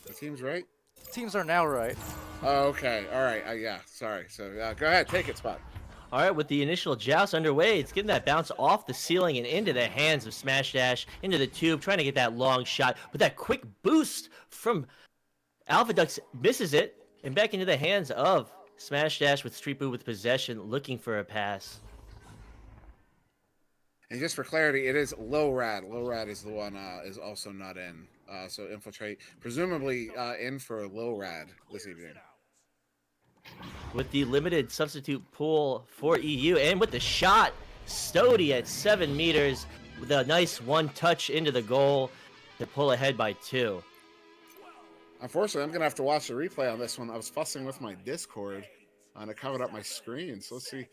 The team's right? Teams are now right. Oh, okay. All right. Yeah. Sorry. So go ahead. Take it, Spot. All right, with the initial joust underway, it's getting that bounce off the ceiling and into the hands of Smash Dash, into the tube, trying to get that long shot. But that quick boost from Alpha Ducks misses it, and back into the hands of Smash Dash with Street Boo with possession, looking for a pass. And just for clarity, it is Low Rad. Low Rad is the one is also not in. So Infiltrate, presumably in for Low Rad this evening. With the limited substitute pool for EU, and with the shot, Stody at 7 meters with a nice one touch into the goal to pull ahead by 2. Unfortunately, I'm going to have to watch the replay on this one. I was fussing with my Discord and it covered up my screen. So let's see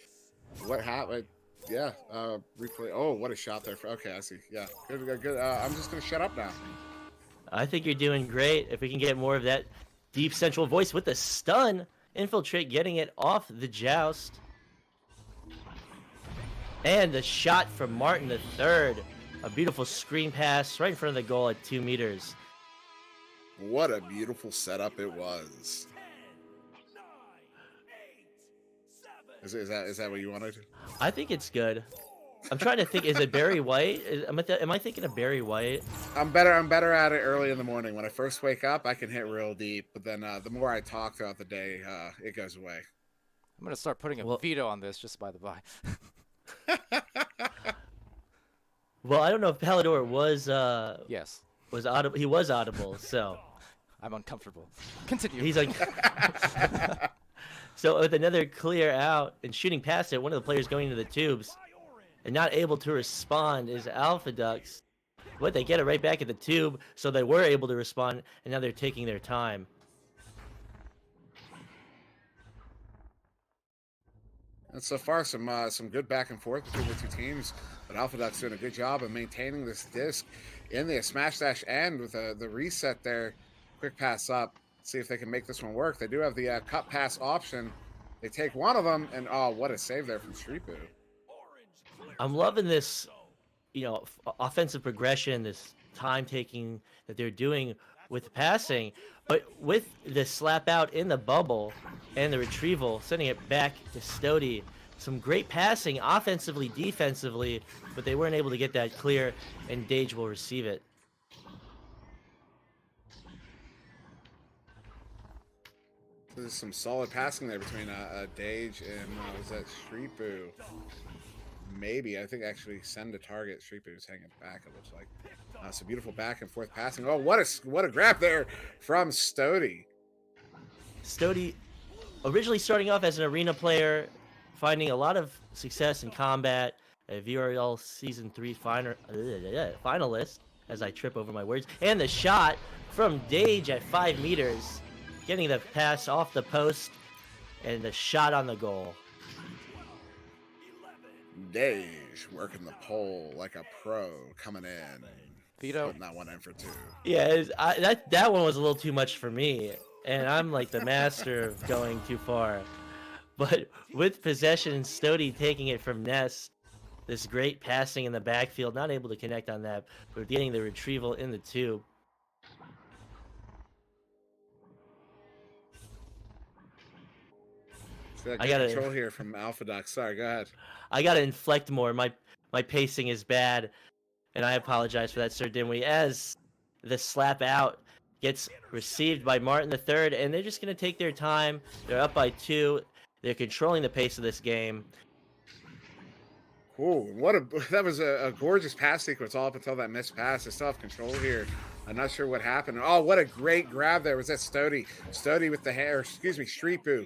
what happened. Yeah, replay. Oh, what a shot there. Okay, I see. Yeah, good. I'm just going to shut up now. I think you're doing great. If we can get more of that deep central voice with the stun, Infiltrate getting it off the joust. And the shot from Martin III. A beautiful screen pass right in front of the goal at 2 meters. What a beautiful setup it was. Is that what you wanted? I think it's good. I'm trying to think. Is it Barry White? Am I thinking of Barry White? I'm better at it early in the morning. When I first wake up, I can hit real deep. But then the more I talk throughout the day, it goes away. I'm gonna start putting a veto on this, just by the by. Well, I don't know if Palidore was Yes. was audible. He was audible, so I'm uncomfortable. Continue. he's like. So with another clear out and shooting past it, one of the players going into the tubes and not able to respond is Alpha Ducks. But they get it right back at the tube, so they were able to respond, and now they're taking their time. And so far, some good back and forth between the two teams. But Alpha Duck's doing a good job of maintaining this disc in the Smash Dash end with the reset there. Quick pass up. See if they can make this one work. They do have the cut pass option. They take one of them, and oh, what a save there from Street Boo. I'm loving this, offensive progression, this time taking that they're doing with passing, but with the slap out in the bubble and the retrieval, sending it back to Stody. Some great passing offensively, defensively, but they weren't able to get that clear, and Dage will receive it. There's some solid passing there between Dage and was that Street Boo? Maybe. I think actually send a target. Street Boo's hanging back, it looks like. So beautiful back and forth passing. Oh, what a grab there from Stody. Stody, originally starting off as an arena player, finding a lot of success in combat, a VRML Season 3 finalist, as I trip over my words, and the shot from Dage at 5 meters, getting the pass off the post, and the shot on the goal. Dage working the pole like a pro, coming in. Veto. Putting that one in for 2. Yeah, that one was a little too much for me, and I'm like the master of going too far. But with possession, Stody taking it from Nest, this great passing in the backfield, not able to connect on that, but getting the retrieval in the tube. I got control here from Alpha Duck. Sorry, go ahead. I gotta inflect more. My pacing is bad, and I apologize for that, SirDimwi. As the slap out gets received by Martin III, and they're just gonna take their time. They're up by 2. They're controlling the pace of this game. Cool. That was a gorgeous pass sequence all up until that missed pass. They still have control here. I'm not sure what happened. Oh, what a great grab there. Was that Stody? Stody with the hair. Excuse me, Street Boo.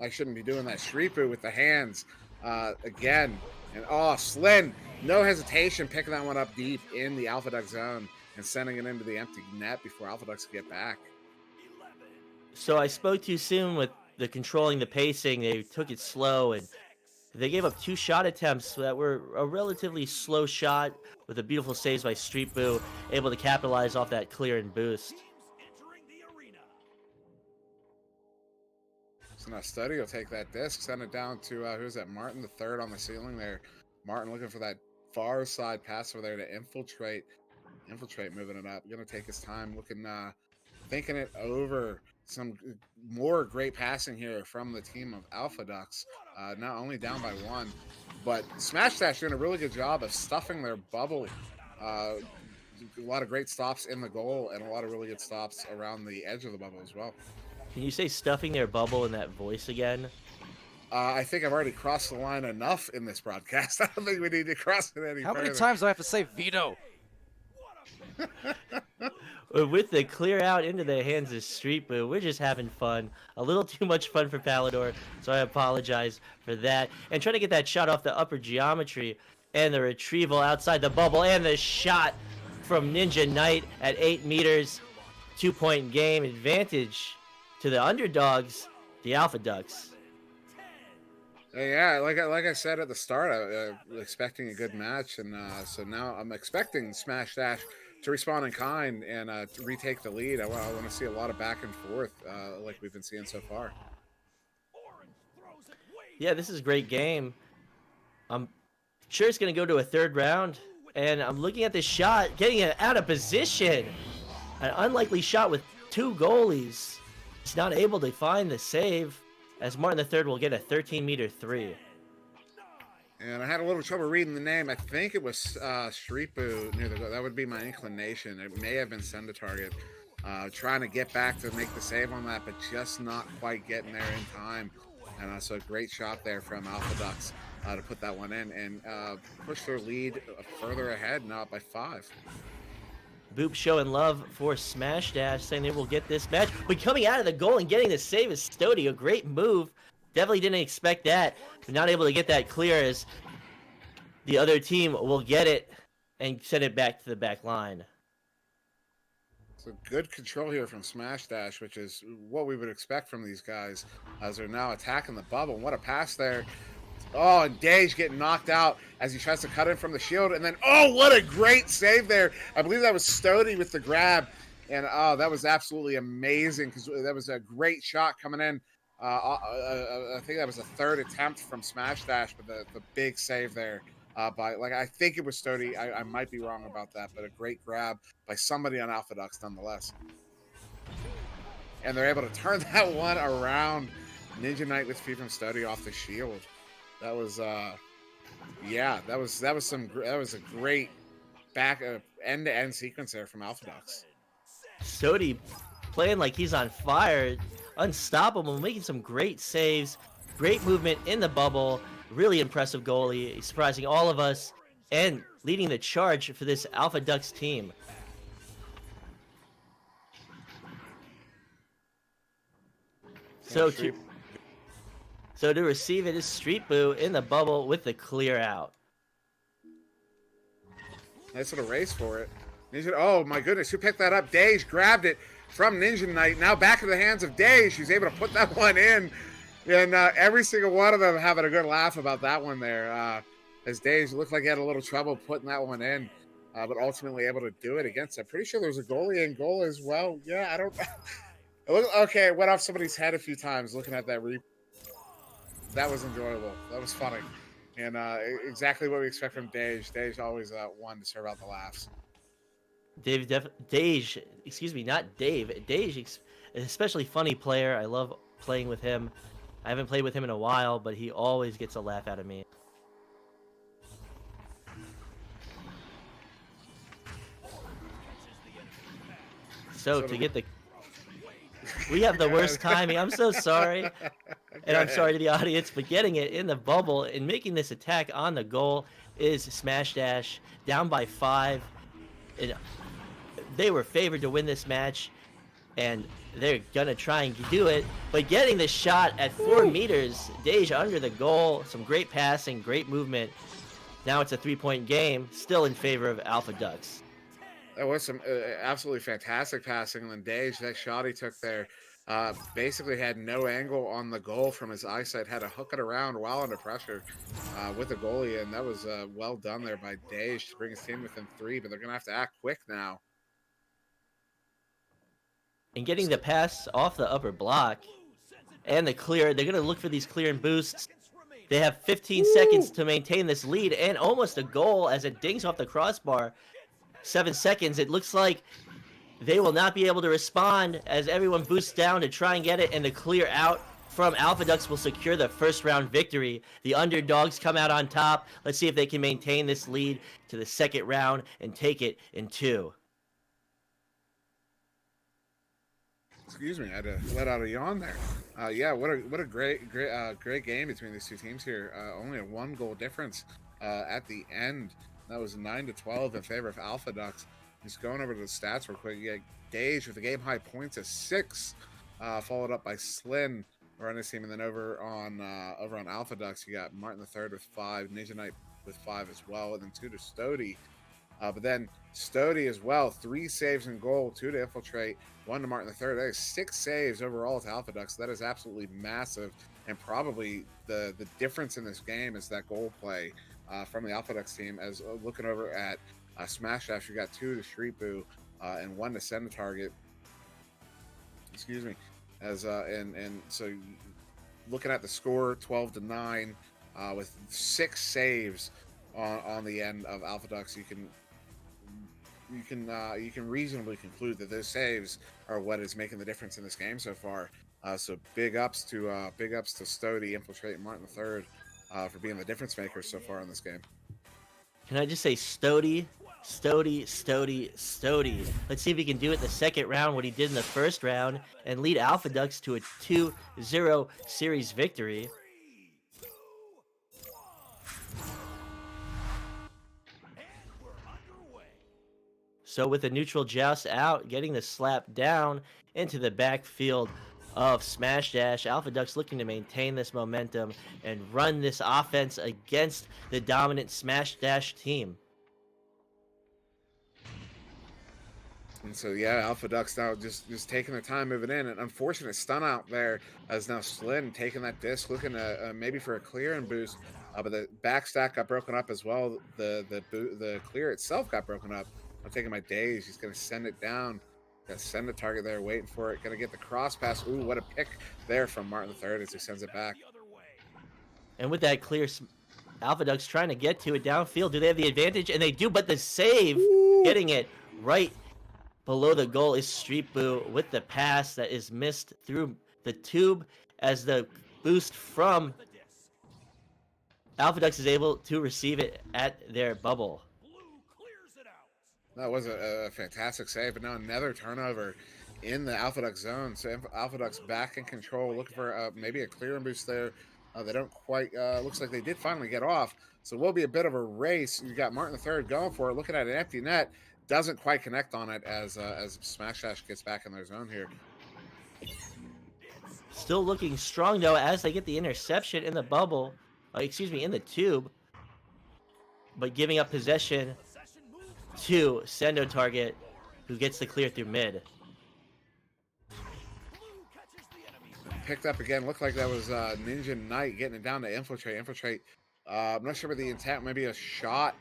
I shouldn't be doing that. Street Boo with the hands again. And Slin, no hesitation, picking that one up deep in the Alpha Duck zone and sending it into the empty net before Alpha Ducks get back. So I spoke too soon with the controlling the pacing. They took it slow, and they gave up 2 shot attempts that were a relatively slow shot with a beautiful saves by Street Boo, able to capitalize off that clear and boost. So now Stody will take that disc, send it down to, who's that? Martin III on the ceiling there. Martin looking for that far side pass over there to Infiltrate. Infiltrate moving it up. Going to take his time, looking thinking it over. Some more great passing here from the team of Alpha Ducks. Not only down by 1, but Smash Dash doing a really good job of stuffing their bubble. A lot of great stops in the goal and a lot of really good stops around the edge of the bubble as well. Can you say stuffing their bubble in that voice again? I think I've already crossed the line enough in this broadcast. I don't think we need to cross it any How further. many times do I have to say veto? With the clear out into the hands of Street Boo, we're just having fun. A little too much fun for Palidore, so I apologize for that. And trying to get that shot off the upper geometry, and the retrieval outside the bubble, and the shot from Ninja Knight at 8 meters. 2-point game advantage to the underdogs, the Alpha Ducks. Yeah, like I said at the start, I was expecting a good match, and so now I'm expecting Smash Dash to respond in kind and to retake the lead. I want to see a lot of back and forth like we've been seeing so far. Yeah, this is a great game. I'm sure it's going to go to a 3rd round, and I'm looking at this shot, getting it out of position. An unlikely shot with 2 goalies. He's not able to find the save, as Martin III will get a 13-meter 3. And I had a little trouble reading the name. I think it was Shripu near the goal. That would be my inclination. It may have been Send a Target. Trying to get back to make the save on that, but just not quite getting there in time. And so a great shot there from Alpha Ducks to put that one in and push their lead further ahead, now up by 5. Boop showing love for Smash Dash, saying they will get this match. But coming out of the goal and getting the save is Stody. A great move. Definitely didn't expect that. But not able to get that clear, as the other team will get it and send it back to the back line. So good control here from Smash Dash, which is what we would expect from these guys as they're now attacking the bubble. What a pass there. Oh, and Dage getting knocked out as he tries to cut in from the shield. And then, oh, what a great save there. I believe that was Stody with the grab. And, oh, that was absolutely amazing because that was a great shot coming in. I think that was a 3rd attempt from Smash Dash, but the big save there by, like, I think it was Stody. I might be wrong about that, but a great grab by somebody on Alpha Ducks nonetheless. And they're able to turn that one around. Ninja Knight with feed from Stody off the shield. That was, yeah, that was a great back end-to-end sequence there from Alpha Ducks. Stody playing like he's on fire, unstoppable, making some great saves, great movement in the bubble, really impressive goalie, surprising all of us, and leading the charge for this Alpha Ducks team. So to receive it is Street Boo in the bubble with the clear out. Nice little race for it. Ninja, oh my goodness, who picked that up? Dage grabbed it from Ninja Knight. Now back in the hands of Dage. He's able to put that one in. And every single one of them having a good laugh about that one there. As Dage looked like he had a little trouble putting that one in. But ultimately able to do it against. I'm pretty sure there was a goalie in goal as well. Yeah, I don't... Okay, it went off somebody's head a few times looking at that replay. That was enjoyable. That was funny. And exactly what we expect from Dage. Dage always one to serve out the laughs. Dage, excuse me, not Dave. Dage, an especially funny player. I love playing with him. I haven't played with him in a while, but he always gets a laugh out of me. So to get the... We have the worst timing. I'm so sorry. And I'm sorry to the audience, but getting it in the bubble and making this attack on the goal is Smash Dash, down by 5. And they were favored to win this match, and they're going to try and do it. But getting the shot at 4 meters, Dage under the goal, some great passing, great movement. Now it's a 3-point game, still in favor of Alpha Ducks. That was some absolutely fantastic passing. And then Dage, that shot he took there, basically had no angle on the goal from his eyesight, had to hook it around while under pressure with the goalie. And that was well done there by Dage to bring his team within 3, but they're going to have to act quick now. And getting the pass off the upper block and the clear, they're going to look for these clear and boosts. They have 15 seconds to maintain this lead and almost a goal as it dings off the crossbar. 7 seconds. It looks like they will not be able to respond as everyone boosts down to try and get it, and the clear out from Alpha Ducks will secure the first round victory. The underdogs come out on top. Let's see if they can maintain this lead to the second round and take it in 2. Excuse me, I had to let out a yawn there. Yeah, what a great game between these two teams here. Only a 1-goal difference at the end. That was 9-12 in favor of Alpha Ducks. Just going over to the stats real quick. You got Gage with the game high points of 6, followed up by Slin on this team, and then over on Alpha Ducks, you got Martin III with 5, Ninja Knight with 5 as well, and then 2 to Stody. But then Stody as well, 3 saves in goal, 2 to Infiltrate, 1 to Martin III. That is 6 saves overall to Alpha Ducks. That is absolutely massive, and probably the difference in this game is that goal play from the Alpha Ducks team. As looking over at Smash Dash, you got 2 to Streetboo and 1 to Send a Target. Excuse me. As and so looking at the score, 12-9, with 6 saves on the end of Alpha Ducks, you can reasonably conclude that those saves are what is making the difference in this game so far. So big ups to Stody, Infiltrate, and Martin III for being the difference makers so far in this game. Can I just say Stody, Stody, Stody, Stody. Let's see if he can do it in the second round, what he did in the first round, and lead Alpha Ducks to a 2-0 series victory. So with the neutral joust out, getting the slap down into the backfield of Smash Dash, Alpha Ducks looking to maintain this momentum and run this offense against the dominant Smash Dash team. And so, yeah, Alpha Ducks now just taking their time moving in. An unfortunate stun out there as now Slin taking that disc, looking to maybe for a clear and boost. But the back stack got broken up as well. The clear itself got broken up. I'm taking my days. He's going to send it down. Got to send the target there, waiting for it. Going to get the cross pass. Ooh, what a pick there from Martin III as he sends it back. And with that clear, Alpha Ducks trying to get to it downfield. Do they have the advantage? And they do, but the save, getting it right below the goal is Streetboo with the pass that is missed through the tube as the boost from Alpha Ducks is able to receive it at their bubble. That was a fantastic save, but now another turnover in the Alpha Ducks zone. So Alpha Ducks back in control, looking for maybe a clear and boost there. They don't quite, looks like they did finally get off. So it will be a bit of a race. You got Martin III going for it, looking at an empty net. Doesn't quite connect on it as Smash Dash gets back in their zone here. Still looking strong, though, as they get the interception in the bubble. In the tube. But giving up possession to Sendo Target, who gets the clear through mid. Picked up again. Looked like that was Ninja Knight getting it down to Infiltrate. I'm not sure what the intent, maybe a shot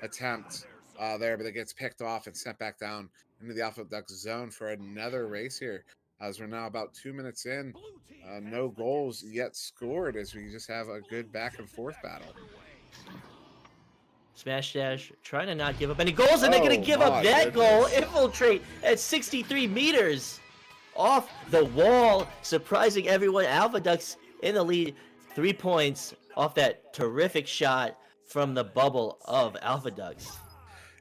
attempt there, but it gets picked off and sent back down into the Alpha Ducks zone for another race here. As we're now about 2 minutes in, no goals yet scored as we just have a good back and forth battle. Smash Dash trying to not give up any goals, and they're going to give up that goal. Infiltrate at 63 meters off the wall, surprising everyone. Alpha Ducks in the lead, 3 points off that terrific shot from the bubble of Alpha Ducks.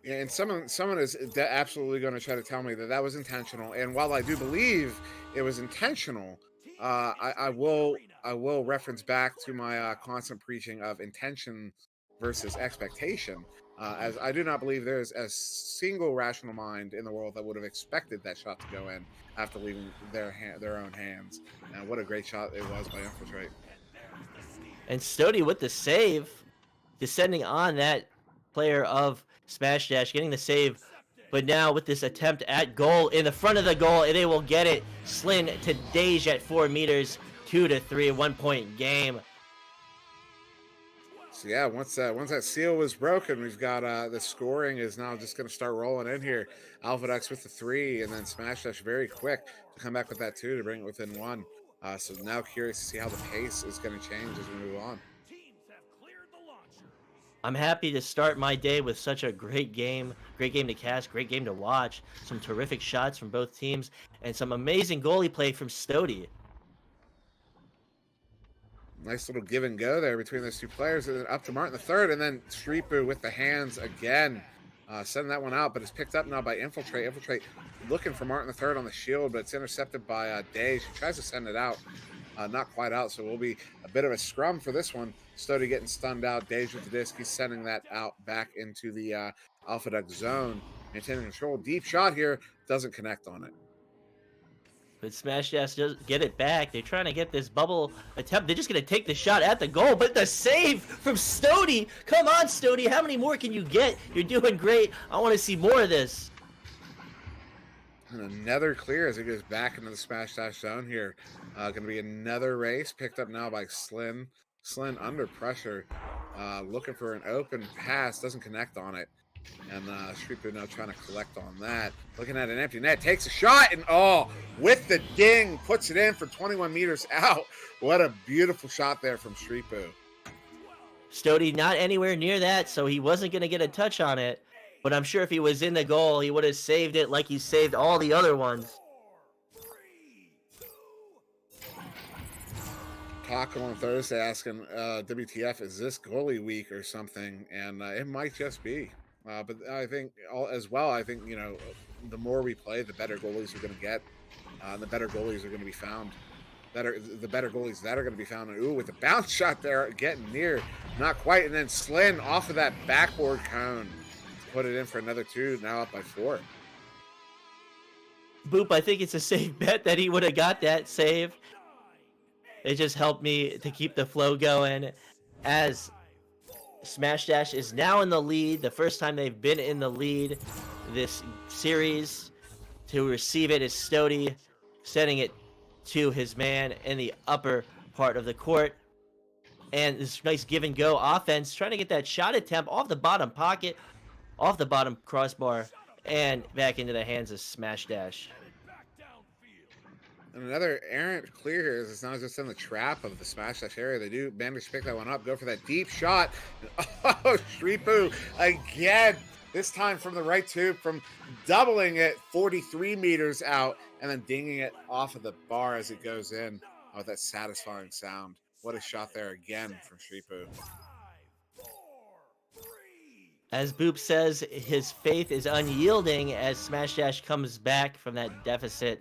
Yeah, and someone is absolutely going to try to tell me that was intentional. And while I do believe it was intentional, I will reference back to my constant preaching of intention versus expectation, as I do not believe there is a single rational mind in the world that would have expected that shot to go in after leaving their own hands. And what a great shot it was by Infiltrate. And Stody with the save, descending on that player of Smash Dash, getting the save. But now with this attempt at goal in the front of the goal, they will get it. Slin to Dej at 4 meters, 2-3, 1 point game. So yeah, once that seal was broken, we've got the scoring is now just going to start rolling in here. Alpha Ducks with the 3, and then Smash Dash very quick to come back with that 2 to bring it within 1. So now curious to see how the pace is going to change as we move on. I'm happy to start my day with such a great game to cast, great game to watch, some terrific shots from both teams, and some amazing goalie play from Stody. Nice little give and go there between those two players. And then up to Martin the third, and then Streetboo with the hands again. Sending that one out, but it's picked up now by Infiltrate. Infiltrate looking for Martin the third on the shield, but it's intercepted by Dej. She tries to send it out. Not quite out, so it will be a bit of a scrum for this one. Stody getting stunned out. Dej with the disc. He's sending that out back into the Alpha Duck zone. Maintaining control. Deep shot here. Doesn't connect on it. But Smash Dash does get it back. They're trying to get this bubble attempt. They're just going to take the shot at the goal. But the save from Stody. Come on, Stody. How many more can you get? You're doing great. I want to see more of this. And another clear as it goes back into the Smash Dash zone here. Going to be another race picked up now by Slyn. Slyn under pressure. Looking for an open pass. Doesn't connect on it. And Streetboo now trying to collect on that. Looking at an empty net. Takes a shot and with the ding. Puts it in for 21 meters out. What a beautiful shot there from Streetboo. Stody not anywhere near that, so he wasn't going to get a touch on it. But I'm sure if he was in the goal, he would have saved it like he saved all the other ones. Taco on Thursday asking WTF, is this goalie week or something? And it might just be. But I think I think, the more we play, the better goalies we're going to get. The better goalies are going to be found. The better goalies that are going to be found. And, ooh, with the bounce shot there, getting near. Not quite. And then Slyn off of that backboard cone. Put it in for another 2. Now up by 4. Boop, I think it's a safe bet that he would have got that save. It just helped me to keep the flow going as Smash Dash is now in the lead. The first time they've been in the lead this series. To receive it is Stody, sending it to his man in the upper part of the court. And this nice give and go offense, trying to get that shot attempt off the bottom pocket, off the bottom crossbar, and back into the hands of Smash Dash. And another errant clear here is it's not just in the trap of the Smash Dash area. They do manage to pick that one up, go for that deep shot. Oh, Streetboo again. This time from the right tube, from doubling it 43 meters out and then dinging it off of the bar as it goes in with that satisfying sound. What a shot there again from Streetboo. As Boop says, his faith is unyielding as Smash Dash comes back from that deficit,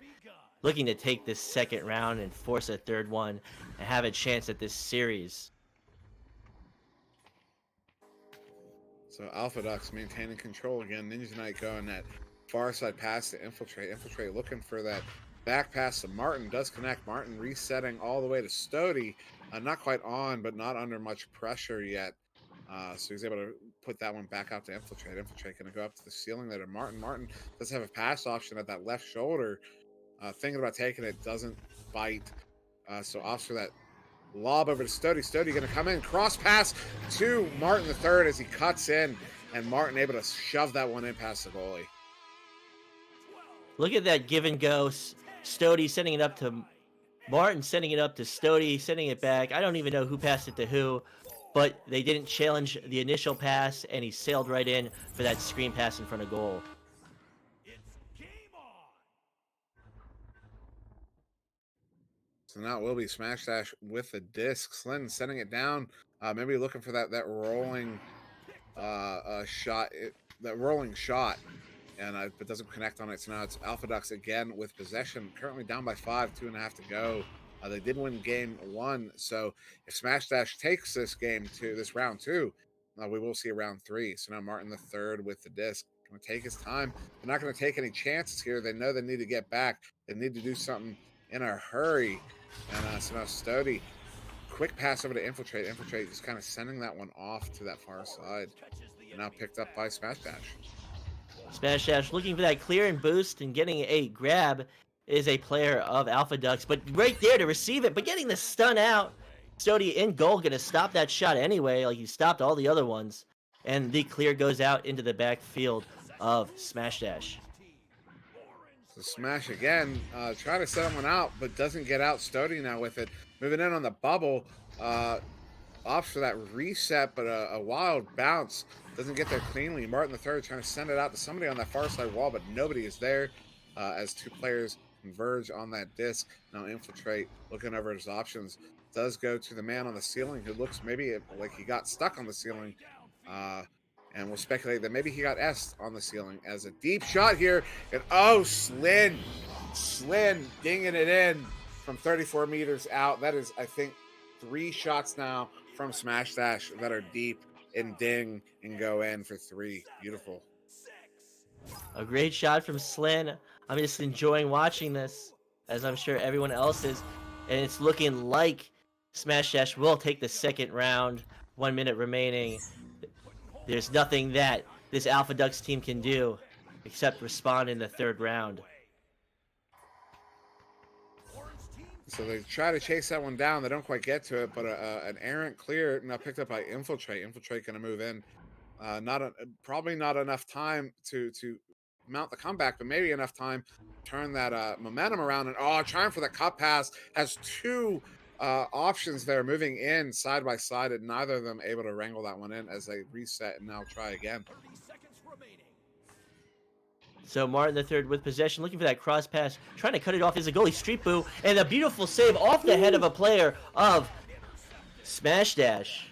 looking to take this second round and force a third one and have a chance at this series. So Alpha Ducks maintaining control again. Ninja Knight going that far side pass to Infiltrate. Infiltrate looking for that back pass to Martin. Does connect. Martin resetting all the way to Stody. Not quite on, but not under much pressure yet. So he's able to put that one back out to Infiltrate. Infiltrate going to go up to the ceiling there to Martin. Martin does have a pass option at that left shoulder. Thinking about taking it, doesn't bite. So opts for that lob over to Stody. Stody going to come in, cross pass to Martin the third as he cuts in, and Martin able to shove that one in past the goalie. Look at that give and go. Stody sending it up to Martin, sending it up to Stody, sending it back. I don't even know who passed it to who, but they didn't challenge the initial pass, and he sailed right in for that screen pass in front of goal. So now it will be Smash Dash with the disc. Slyn sending it down. Maybe looking for that rolling shot. That rolling shot. And but doesn't connect on it. So now it's Alpha Ducks again with possession. Currently down by 5, 2.5 to go. They did win game 1. So if Smash Dash takes this round 2, we will see a round 3. So now Martin the third with the disc. Going to take his time. They're not going to take any chances here. They know they need to get back. They need to do something in a hurry. And so now Stody, quick pass over to Infiltrate. Infiltrate just kind of sending that one off to that far side. And now picked up by Smash Dash. Smash Dash looking for that clear and boost and getting a grab is a player of Alpha Ducks. But right there to receive it, but getting the stun out. Stody in goal, going to stop that shot anyway, like he stopped all the other ones. And the clear goes out into the backfield of Smash Dash. So Smash again, try to set one out, but doesn't get out. Stody now with it. Moving in on the bubble. opts for that reset, but a wild bounce doesn't get there cleanly. Martin III trying to send it out to somebody on that far side wall, but nobody is there as two players converge on that disc. Now Infiltrate, looking over his options, does go to the man on the ceiling who looks maybe like he got stuck on the ceiling. And we'll speculate that maybe he got S on the ceiling as a deep shot here. And oh, Slin dinging it in from 34 meters out. That is, I think, 3 shots now from Smash Dash that are deep and ding and go in for 3. Beautiful. A great shot from Slin. I'm just enjoying watching this, as I'm sure everyone else is. And it's looking like Smash Dash will take the second round. 1 minute remaining. There's nothing that this Alpha Ducks team can do except respond in the third round. So they try to chase that one down. They don't quite get to it, but an errant clear now picked up by Infiltrate. Infiltrate going to move in. Probably not enough time to mount the comeback, but maybe enough time to turn that momentum around. And trying for the cut pass, has 2 options there moving in side by side, and neither of them able to wrangle that one in as they reset and now try again. So Martin III with possession, looking for that cross pass, trying to cut it off as a goalie. Street Boo, and a beautiful save off the head of a player of Smash Dash.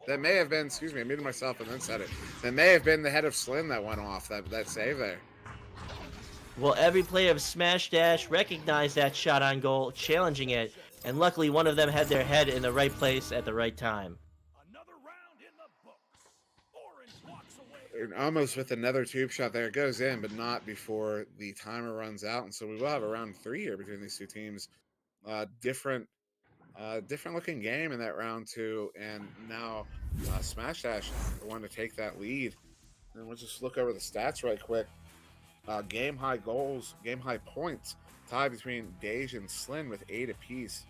That may have been, excuse me, I muted myself and then said it. That may have been the head of Slin that went off, that save there. Well, every player of Smash Dash recognized that shot on goal, challenging it, and luckily one of them had their head in the right place at the right time. And almost with another tube shot there, it goes in, but not before the timer runs out. And so we will have a round 3 here between these 2 teams. Different looking game in that round 2, and now Smash Dash want to take that lead. And we'll just look over the stats right quick. Game high goals, game high points, tied between Dage and Slin with 8 apiece.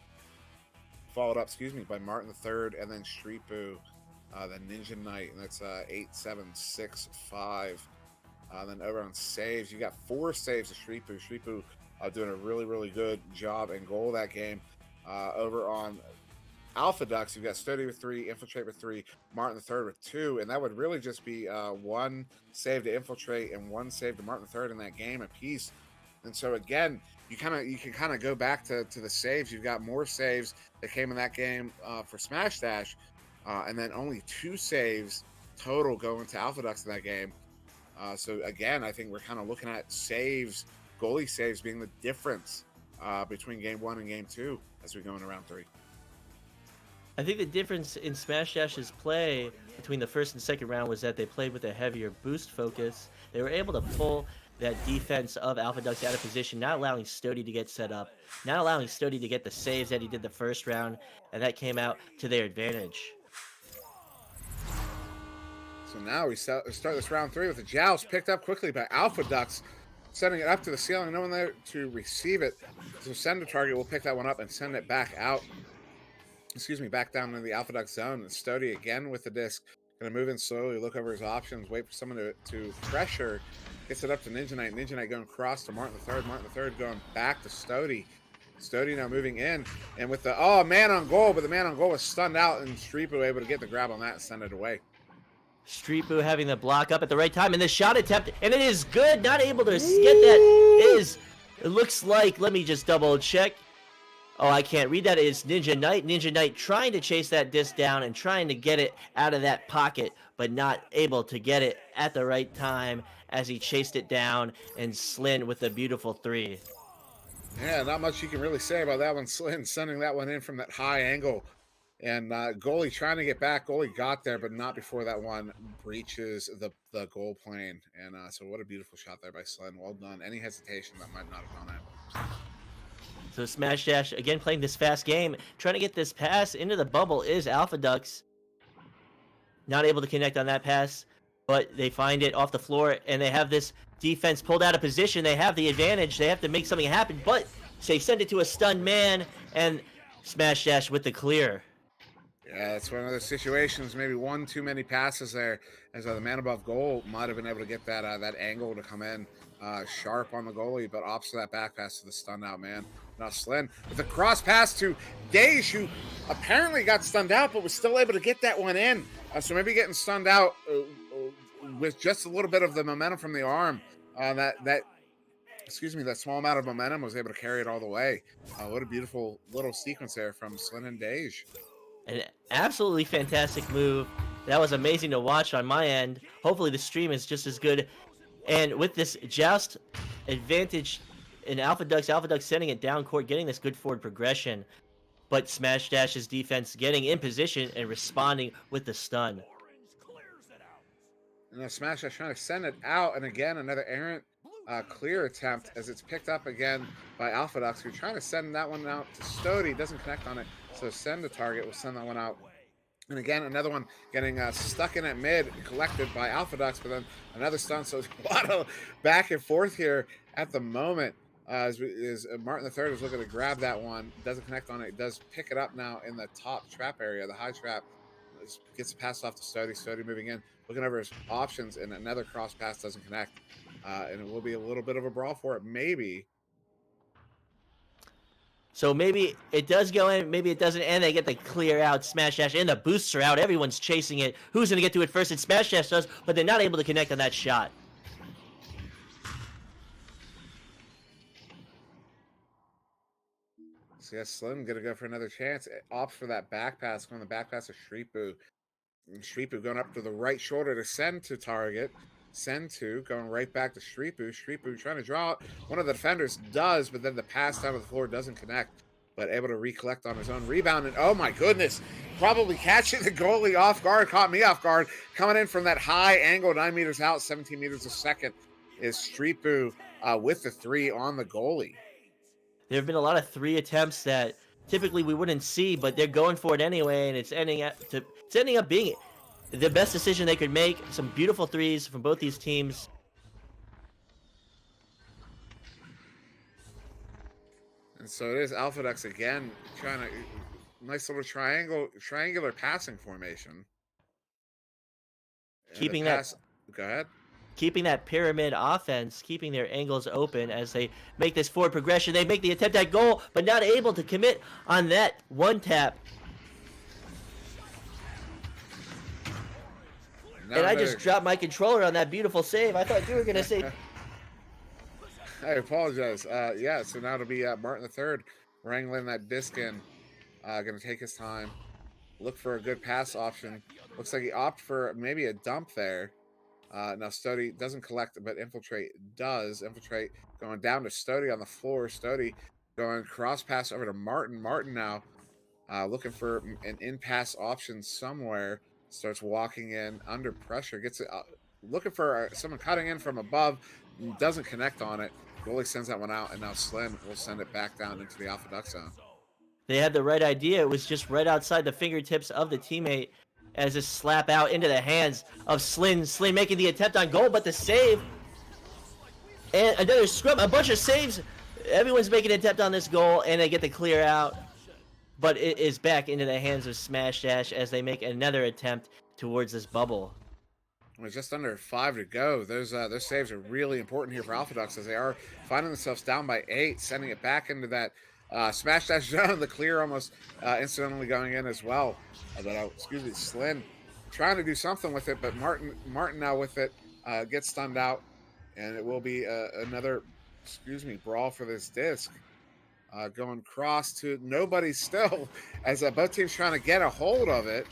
Followed up, by Martin III and then Street Boo, then Ninja Knight, and that's 8, 7, 6, 5. Then over on saves, you got 4 saves to Street Boo. Street Boo doing a really, really good job and goal that game. Over on Alpha Ducks, you've got Sturdy with 3, Infiltrate with 3, Martin III with 2, and that would really just be 1 save to Infiltrate and 1 save to Martin III in that game apiece. And so again, you can kind of go back to the saves. You've got more saves that came in that game for Smash Dash, and then only 2 saves total going to Alpha Ducks in that game. So again, I think we're kind of looking at saves, goalie saves being the difference between game 1 and game 2 as we go into round 3. I think the difference in Smash Dash's play between the first and second round was that they played with a heavier boost focus. They were able to pull that defense of Alpha Ducks out of position, not allowing Stody to get set up, not allowing Stody to get the saves that he did the first round, and that came out to their advantage. So now we start this round 3 with a joust picked up quickly by Alpha Ducks, sending it up to the ceiling. No one there to receive it. So send a target. We'll pick that one up and send it back out. Back down in the Alpha Duck zone. And Stody again with the disc. Going to move in slowly, look over his options, wait for someone to pressure. Gets it up to Ninja Knight. Ninja Knight going across to Martin III. Martin III going back to Stody. Stody now moving in. And with the, man on goal, but the man on goal was stunned out, and Street Boo able to get the grab on that and send it away. Street Boo having the block up at the right time, and the shot attempt, and it is good. Not able to get that. It looks like, let me just double check. Oh, I can't read that. It's Ninja Knight. Ninja Knight trying to chase that disc down and trying to get it out of that pocket, but not able to get it at the right time as he chased it down, and Slin with a beautiful 3. Yeah, not much you can really say about that one. Slin sending that one in from that high angle. And goalie trying to get back. Goalie got there, but not before that one breaches the goal plane. And so what a beautiful shot there by Slin. Well done. Any hesitation, that might not have gone in. So Smash Dash, again, playing this fast game. Trying to get this pass into the bubble is Alpha Ducks. Not able to connect on that pass, but they find it off the floor, and they have this defense pulled out of position. They have the advantage. They have to make something happen, but they send it to a stunned man, and Smash Dash with the clear. Yeah, it's one of those situations. Maybe one too many passes there, as the man above goal might have been able to get that that angle to come in sharp on the goalie, but opts that back pass to the stunned out man. Now Slin with a cross pass to Dage, who apparently got stunned out, but was still able to get that one in. So maybe getting stunned out with just a little bit of the momentum from the arm. That small amount of momentum was able to carry it all the way. What a beautiful little sequence there from Slin and Dage. An absolutely fantastic move. That was amazing to watch on my end. Hopefully the stream is just as good. And with this joust advantage in Alpha Ducks sending it down court, getting this good forward progression. But Smash Dash's defense getting in position and responding with the stun. And Smash Dash trying to send it out. And again, another errant clear attempt as it's picked up again by Alpha Ducks. We're trying to send that one out to Stody. Doesn't connect on it. So send the target. We'll send that one out. And again, another one getting stuck in at mid, collected by Alpha Ducks, but then another stun. So there's a lot of back and forth here at the moment. As Martin III is looking to grab that one. Doesn't connect on it. Does pick it up now in the top trap area, the high trap. Gets passed off to Stody. Stody moving in, looking over his options, and another cross pass doesn't connect. And it will be a little bit of a brawl for it, maybe. So maybe it does go in, maybe it doesn't, and they get the clear out. Smash Dash and the boosts are out. Everyone's chasing it. Who's going to get to it first? And Smash Dash does, but they're not able to connect on that shot. So yeah, Slim going to go for another chance. It opts for that back pass, going the back pass to Shreepu. And Shreepu going up to the right shoulder to send to target. Send to, going right back to Shreepu. Shreepu trying to draw out. One of the defenders does, but then the pass down to the floor doesn't connect. But able to recollect on his own rebound. And oh my goodness, probably catching the goalie off guard. Caught me off guard. Coming in from that high angle, 9 meters out, 17 meters a second, is Shreepu with the 3 on the goalie. There have been a lot of 3 attempts that typically we wouldn't see, but they're going for it anyway, and it's ending up being the best decision they could make. Some beautiful 3s from both these teams. And so it is Alpha Ducks again, trying to nice little triangular passing formation. Keeping go ahead. Keeping that pyramid offense, keeping their angles open as they make this forward progression. They make the attempt at goal, but not able to commit on that one tap. And I just dropped my controller on that beautiful save. I thought you were going to say... I apologize. Yeah, so now it'll be Martin III wrangling that disc in. Going to take his time. Look for a good pass option. Looks like he opted for maybe a dump there. Now Stody doesn't collect, but Infiltrate does. Infiltrate going down to Stody on the floor. Stody going cross pass over to Martin. Martin now looking for an in-pass option somewhere. Starts walking in under pressure. Gets it looking for someone cutting in from above. Doesn't connect on it. Goalie sends that one out, and now Slim will send it back down into the Alpha Duck zone. They had the right idea. It was just right outside the fingertips of the teammate as a slap out into the hands of Slin. Slin making the attempt on goal, but the save. And another scrum, a bunch of saves. Everyone's making an attempt on this goal, and they get the clear out. But it is back into the hands of Smash Dash as they make another attempt towards this bubble. With just under 5 to go, those saves are really important here for Alpha Ducks as they are finding themselves down by 8, sending it back into that Smash Dash zone. The clear almost incidentally going in as well. Slin trying to do something with it, but Martin now with it gets stunned out, and it will be another brawl for this disc. Going cross to nobody still as both teams trying to get a hold of it.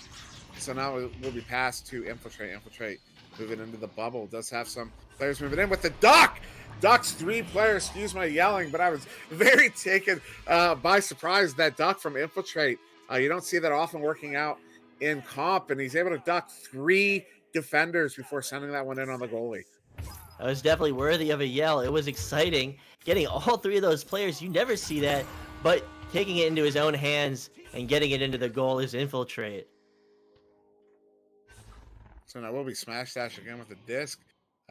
So now it will be passed to Infiltrate. Infiltrate moving into the bubble. Does have some players moving in with the Duck. Duck's 3 players. Excuse my yelling, but I was very taken by surprise. That Duck from Infiltrate. You don't see that often working out in comp, and he's able to duck 3 defenders before sending that one in on the goalie. That was definitely worthy of a yell. It was exciting. Getting all 3 of those players, you never see that, but taking it into his own hands and getting it into the goal is Infiltrate. So now we'll be Smash Dash again with the disc.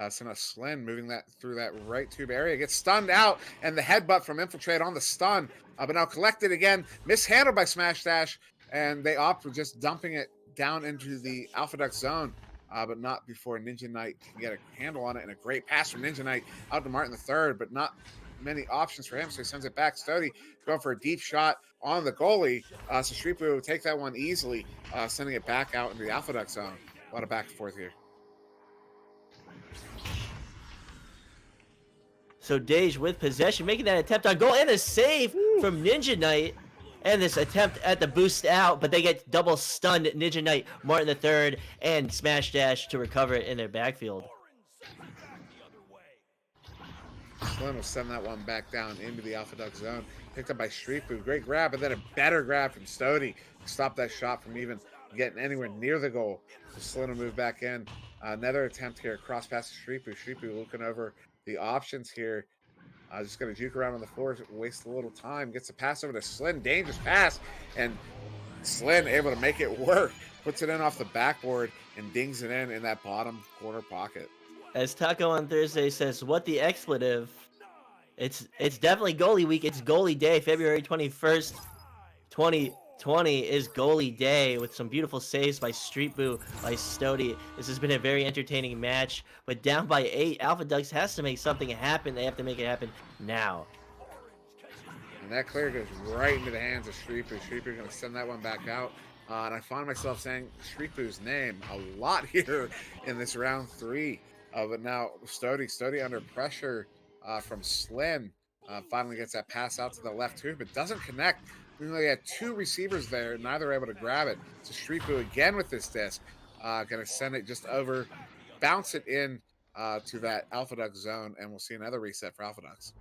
So now Slin moving that through that right tube area. Gets stunned out, and the headbutt from Infiltrate on the stun. But now collected again. Mishandled by Smash Dash. and they opt for just dumping it down into the Alpha Duck zone, but not before Ninja Knight can get a handle on it. And a great pass from Ninja Knight out to Martin III, but not many options for him, so he sends it back. Stody going for a deep shot on the goalie. So Streetboo will take that one easily, sending it back out into the Alpha Duck zone. A lot of back and forth here. So Dej with possession, making that attempt on goal and a save from Ninja Knight. And this attempt at the boost out, but they get double stunned. Ninja Knight, Martin III, and Smash Dash to recover it in their backfield. Slim will send that one back down into the Alpha Duck zone. Picked up by Streetboo. Great grab, but then a better grab from Stody to stop that shot from even getting anywhere near the goal. So Slim will move back in. Another attempt here, cross pass to Streetboo. Streetboo looking over the options here. Just going to juke around on the floor, waste a little time. Gets a pass over to Slyn. Dangerous pass. And Slyn able to make it work. Puts it in off the backboard and dings it in that bottom corner pocket. As Taco on Thursday says, what the expletive? It's definitely goalie week. It's goalie day. February 21st, 2020 is goalie day with some beautiful saves by Streetboo, by Stody. This has been a very entertaining match, but down by 8, Alpha Ducks has to make something happen. They have to make it happen now. And that clear goes right into the hands of Streetboo. Streetboo going to send that one back out. And I find myself saying Streetboo's name a lot here in this round 3. But now Stody under pressure from Slyn. Finally gets that pass out to the left too, but doesn't connect. We only had 2 receivers there, neither able to grab it. So Streetboo again with this disc. Going to send it just over, bounce it in to that Alpha Duck zone, and we'll see another reset for Alpha Ducks.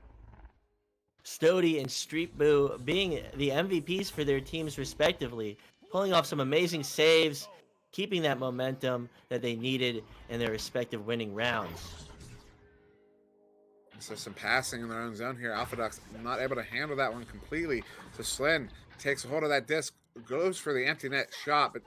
Stody and Streetboo being the MVPs for their teams respectively, pulling off some amazing saves, keeping that momentum that they needed in their respective winning rounds. So some passing in their own zone here. Alpha Ducks not able to handle that one completely. So Slyn takes a hold of that disc, goes for the empty net shot, but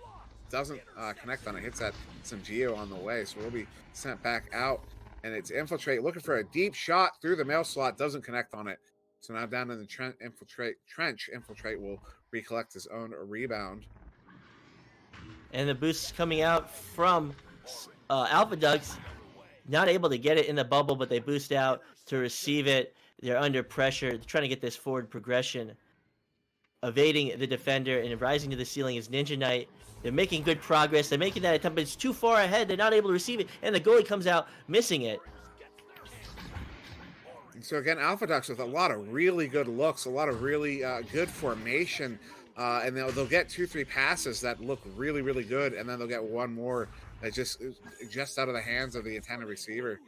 doesn't connect on it. Hits that some Geo on the way, so we'll be sent back out. And it's Infiltrate looking for a deep shot through the mail slot, doesn't connect on it. So now down in the trench, Infiltrate will recollect his own rebound. And the boost coming out from Alpha Ducks, not able to get it in the bubble, but they boost out to receive it. They're under pressure. They're trying to get this forward progression. Evading the defender and rising to the ceiling is Ninja Knight. They're making good progress. They're making that attempt, but it's too far ahead. They're not able to receive it, and the goalie comes out missing it. And so again, Alpha Ducks with a lot of really good looks, a lot of really good formation. And they'll get 2-3 passes that look really, really good, and then they'll get one more that just out of the hands of the intended receiver.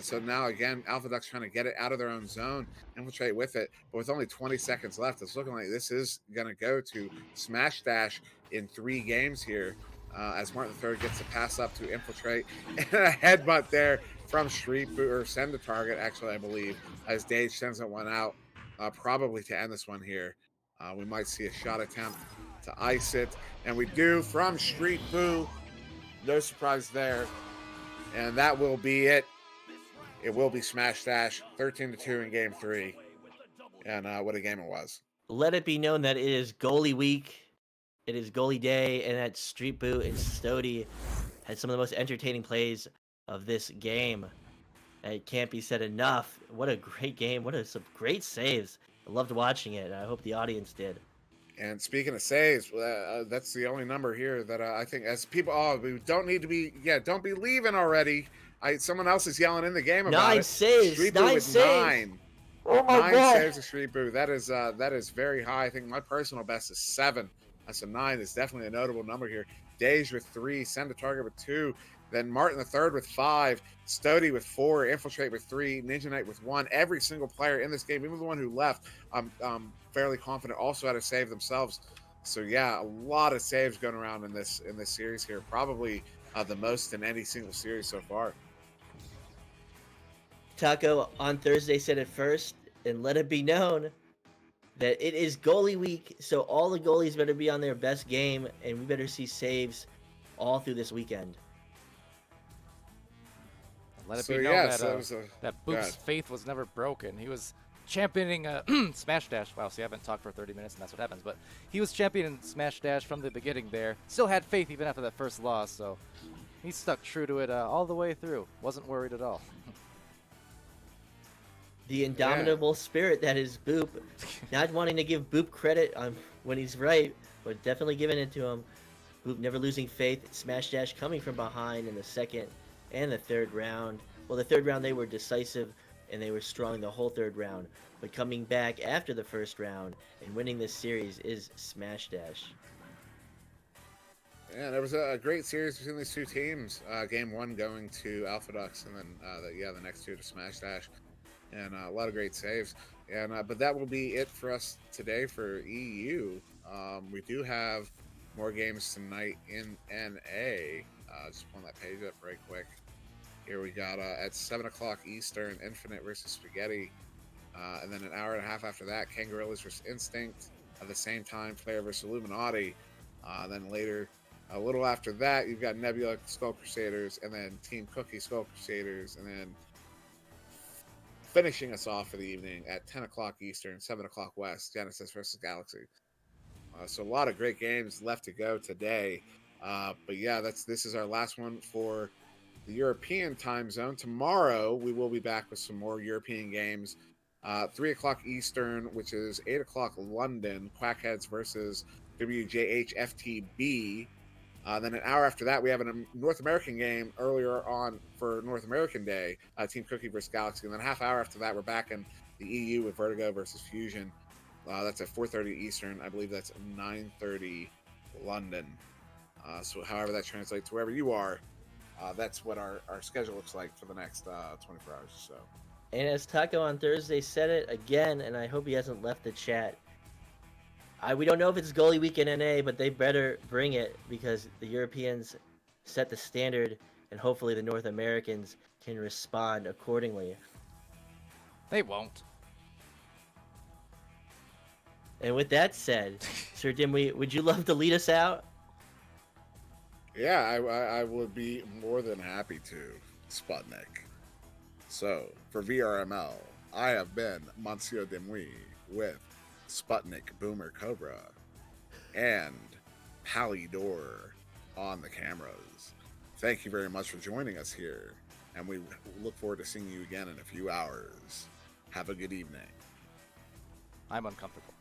So now again, Alpha Ducks trying to get it out of their own zone, Infiltrate with it, but with only 20 seconds left, it's looking like this is going to go to Smash Dash in 3 games here. As Martin III gets the pass up to Infiltrate, and a headbutt there from Streetboo, or send the target, actually, I believe, as Dage sends that one out, probably to end this one here. We might see a shot attempt to ice it, and we do from Streetboo. No surprise there, and that will be it. It will be Smash Dash, 13-2 in Game 3, and what a game it was. Let it be known that it is goalie week. It is goalie day, and that Streetboo and Stody had some of the most entertaining plays of this game. It can't be said enough. What a great game. Some great saves. I loved watching it. I hope the audience did. And speaking of saves, that's the only number here that I think, as people, we don't need to be, don't be leaving already. Someone else is yelling in the game about 9 it. saves. Streetboo 9 with saves. 9. Oh my 9 God. saves of Streetboo. That is very high. I think my personal best is 7. So 9 is definitely a notable number here. Dage with 3, Send a Target with 2. Then Martin III with 5, Stody with 4, Infiltrate with 3, Ninja Knight with 1. Every single player in this game, even the one who left, I'm fairly confident also had a save themselves. So yeah, a lot of saves going around in this series here. Probably the most in any single series so far. Taco on Thursday said it first, and let it be known that it is goalie week, so all the goalies better be on their best game, and we better see saves all through this weekend. Let it be known that Boop's faith was never broken. He was championing Smash Dash. Wow, see, I haven't talked for 30 minutes, and that's what happens. But he was championing Smash Dash from the beginning there. Still had faith even after that first loss, so he stuck true to it all the way through. Wasn't worried at all. The indomitable spirit that is Boop. Not wanting to give Boop credit when he's right, but definitely giving it to him. Boop never losing faith. Smash Dash coming from behind in the second and the third round. Well, the third round they were decisive and they were strong the whole third round. But coming back after the first round and winning this series is Smash Dash. Yeah, there was a great series between these two teams. Game 1 going to Alpha Ducks, and then the next two to Smash Dash, and a lot of great saves. And but that will be it for us today for EU. We do have more games tonight in NA. Just pulling that page up right quick. Here we got at 7 o'clock Eastern, Infinite versus Spaghetti. And then an hour and a half after that, Kangarillas versus Instinct. At the same time, Player versus Illuminati. Then later, a little after that, you've got Nebula Skull Crusaders, and then Team Cookie Skull Crusaders, and then finishing us off for the evening at 10 o'clock Eastern, 7 o'clock West, Genesis versus Galaxy. So a lot of great games left to go today. But yeah, this is our last one for the European time zone. Tomorrow, we will be back with some more European games. 3 o'clock Eastern, which is 8 o'clock London, Quackheads versus WJHFTB. Then an hour after that, we have a North American game earlier on for North American Day, Team Cookie versus Galaxy. And then a half hour after that, we're back in the EU with Vertigo versus Fusion. That's at 4:30 Eastern. I believe that's 9:30 London. So however that translates to wherever you are, that's what our schedule looks like for the next 24 hours or so. And as Taco on Thursday said it again, and I hope he hasn't left the chat, we don't know if it's goalie week in NA, but they better bring it because the Europeans set the standard, and hopefully the North Americans can respond accordingly. They won't. And with that said, SirDimwi, would you love to lead us out? Yeah, I would be more than happy to, Sputnik. So, for VRML, I have been Monsieur Dimwi with Sputnik Boomer Cobra and Palidore on the cameras. Thank you very much for joining us here, and we look forward to seeing you again in a few hours. Have a good evening. I'm uncomfortable.